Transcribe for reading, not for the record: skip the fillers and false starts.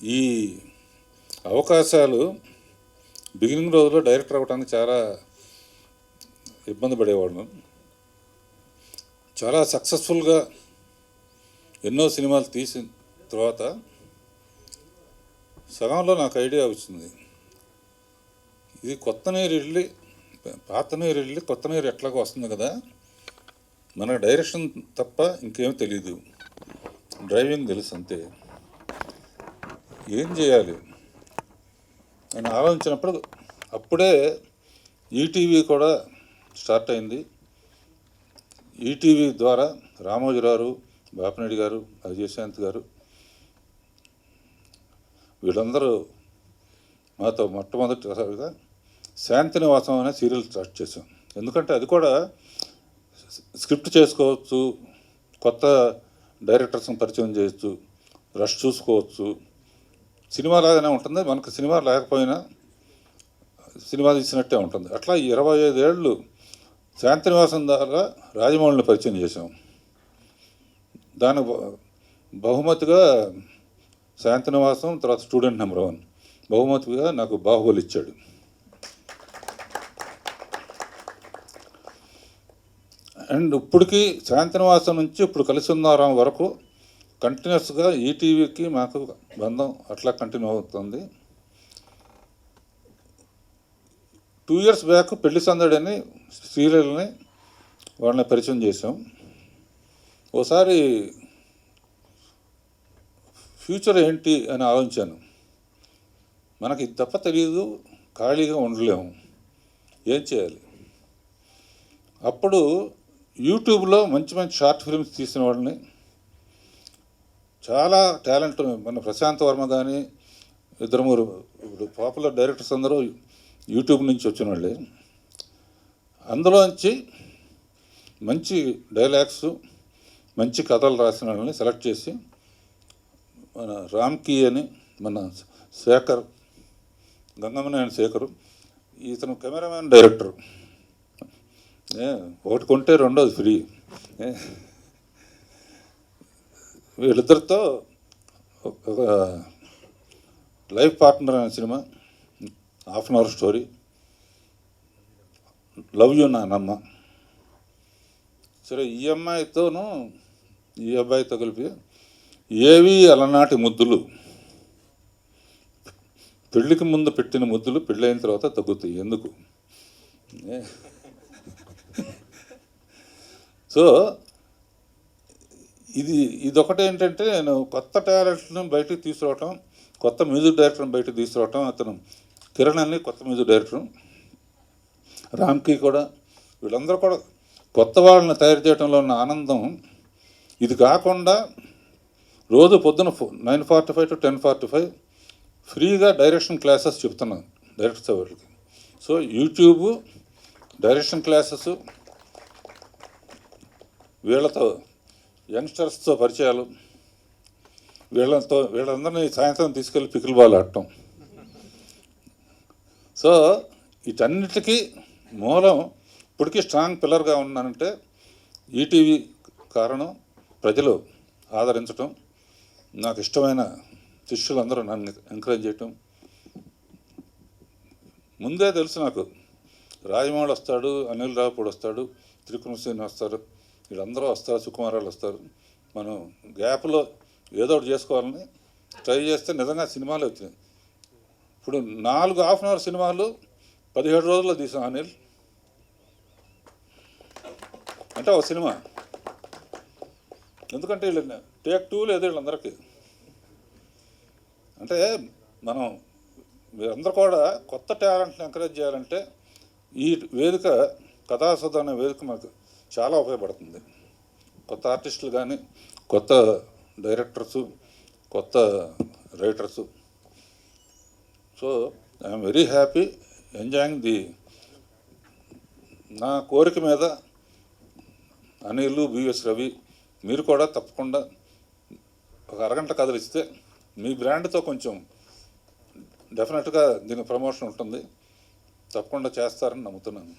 ఈ అవకాశాలు బిగినింగ్ రోజుల్లో డైరెక్టర్ అవ్వడానికి చాలా ఇబ్బంది పడేవాడు. చాలా సక్సెస్ఫుల్గా ఎన్నో సినిమాలు తీసిన తర్వాత సగంలో నాకు ఐడియా వచ్చింది, ఇది కొత్త నీరు వెళ్ళి పాత నీరు వెళ్ళి కొత్త నీరు ఎట్లాగో వస్తుంది కదా, మన డైరెక్షన్ తప్ప ఇంకేం తెలీదు, డ్రైవింగ్ తెలుసు అంతే, ఏం చేయాలి అని ఆలోచించినప్పుడు అప్పుడే ఈటీవీ కూడా స్టార్ట్ అయింది. ఈటీవీ ద్వారా రామోజీరావు, బాపినేడి గారు, అజయశాంత్ గారు వీళ్ళందరూ మాతో మొట్టమొదటిసారిగా శాంతినివాసం అనే సీరియల్ స్టార్ట్ చేసాం. ఎందుకంటే అది కూడా స్క్రిప్ట్ చేసుకోవచ్చు, కొత్త డైరెక్టర్స్ని పరిచయం చేయొచ్చు, రష్ చూసుకోవచ్చు, సినిమా లాగానే ఉంటుంది. మనకు సినిమా లేకపోయినా సినిమా తీసినట్టే ఉంటుంది. అట్లా 25 ఏళ్ళు శాంతినివాసం ద్వారా రాజమౌళిని పరిచయం చేశాం. దానికి బహుమతిగా శాంతినివాసం, తర్వాత స్టూడెంట్ నెంబర్ 1 బహుమతిగా నాకు బాహుబలి ఇచ్చాడు. అండ్ ఇప్పటికీ శాంతినివాసం నుంచి ఇప్పుడు కలిసి ఉన్నారాం వరకు కంటిన్యూస్గా ఈటీవీకి మాకు బంధం అట్లా కంటిన్యూ అవుతుంది. 2 years బ్యాక్ పెళ్లి సందడి అని సీరియల్ని వాళ్ళని పరిచయం చేసాం. ఓసారి ఫ్యూచర్ ఏంటి అని ఆలోచించాను. మనకి ఇది తప్ప తెలియదు, ఖాళీగా ఉండలేము, ఏం చేయాలి. అప్పుడు యూట్యూబ్లో మంచి మంచి షార్ట్ ఫిల్మ్స్ తీసిన వాళ్ళని, చాలా టాలెంట్, మన ప్రశాంత్ వర్మ కానీ 2-3 ఇప్పుడు పాపులర్ డైరెక్టర్స్ అందరూ యూట్యూబ్ నుంచి వచ్చిన వాళ్ళే, అందులోంచి మంచి డైలాగ్స్, మంచి కథలు రాసిన వాళ్ళని సెలెక్ట్ చేసి మన రామ్కీ అని, మన శేఖర్, గంగమనేని శేఖరు, ఇతను కెమెరామ్యాన్ డైరెక్టర్, ఒకటి కొంటే రెండోది ఫ్రీ, వీళ్ళిద్దరితో ఒక లైఫ్ పార్ట్నర్ అనే cinema, 1/2 hour story, love you నానమ్మ. సరే, ఈ అమ్మాయితోనూ ఈ అబ్బాయితో కలిపి ఏవి అలనాటి ముద్దులు, పెళ్ళికి ముందు పెట్టిన ముద్దులు పెళ్ళైన తర్వాత తగ్గుతాయి ఎందుకు. సో ఇదొకటి ఏంటంటే, నేను కొత్త టాలెంట్ని బయటకు తీసుకురావటం, కొత్త మ్యూజిక్ డైరెక్టర్ని బయటకు తీసుకురావటం. అతను కిరణ్ అని కొత్త మ్యూజిక్ డైరెక్టర్, రామ్కీ కూడా, వీళ్ళందరూ కూడా కొత్త వాళ్ళని తయారు చేయడంలో ఉన్న ఆనందం. ఇది కాకుండా రోజు పొద్దున 9:45 to 10:45 ఫ్రీగా డైరెక్షన్ క్లాసెస్ చెప్తున్నాను డైరెక్టర్స్ వాళ్ళకి. సో యూట్యూబ్ డైరెక్షన్ క్లాసెస్, వీళ్ళతో యంగ్స్టర్స్తో పరిచయాలు, వీళ్ళందరినీ సాయంత్రం తీసుకెళ్ళి పికిల్ బాల్ ఆడటం. సో వీటన్నిటికీ మూలం ఇప్పటికీ స్ట్రాంగ్ పిల్లర్గా ఉన్నానంటే ఈటీవీ కారణం, ప్రజలు ఆదరించటం, నాకు ఇష్టమైన శిష్యులందరూ నన్ను ఎంకరేజ్ చేయటం. ముందే తెలుసు నాకు, రాజమౌళి వస్తాడు, అనిల్ రావుపూడి వస్తాడు, త్రికృష్ణ శ్రీని వస్తారు, వీళ్ళందరూ వస్తారు, సుకుమారాలు వస్తారు, మనం గ్యాప్లో ఏదో ఒకటి చేసుకోవాలని ట్రై చేస్తే నిజంగా సినిమాలు వచ్చినాయి. ఇప్పుడు 4 1/2 hour సినిమాలు 17 రోజుల్లో తీసాం అనిల్, అంటే ఒక సినిమా. ఎందుకంటే వీళ్ళు టేక్ 2 లేదు వీళ్ళందరికీ. అంటే మనం మీరందరూ కూడా కొత్త టాలెంట్ని ఎంకరేజ్ చేయాలంటే ఈ వేదిక, కథాసుధ అనే వేదిక మనకు చాలా ఉపయోగపడుతుంది. కొత్త ఆర్టిస్టులు కానీ, కొత్త డైరెక్టర్సు, కొత్త writers. So I'm very happy enjoying నా కోరిక మీద అనిల్, బిఎస్ రవి, మీరు కూడా తప్పకుండా ఒక అరగంట కథలు ఇస్తే మీ బ్రాండ్తో కొంచెం డెఫినెట్గా దీని ప్రమోషన్ ఉంటుంది, తప్పకుండా చేస్తారని నమ్ముతున్నాను.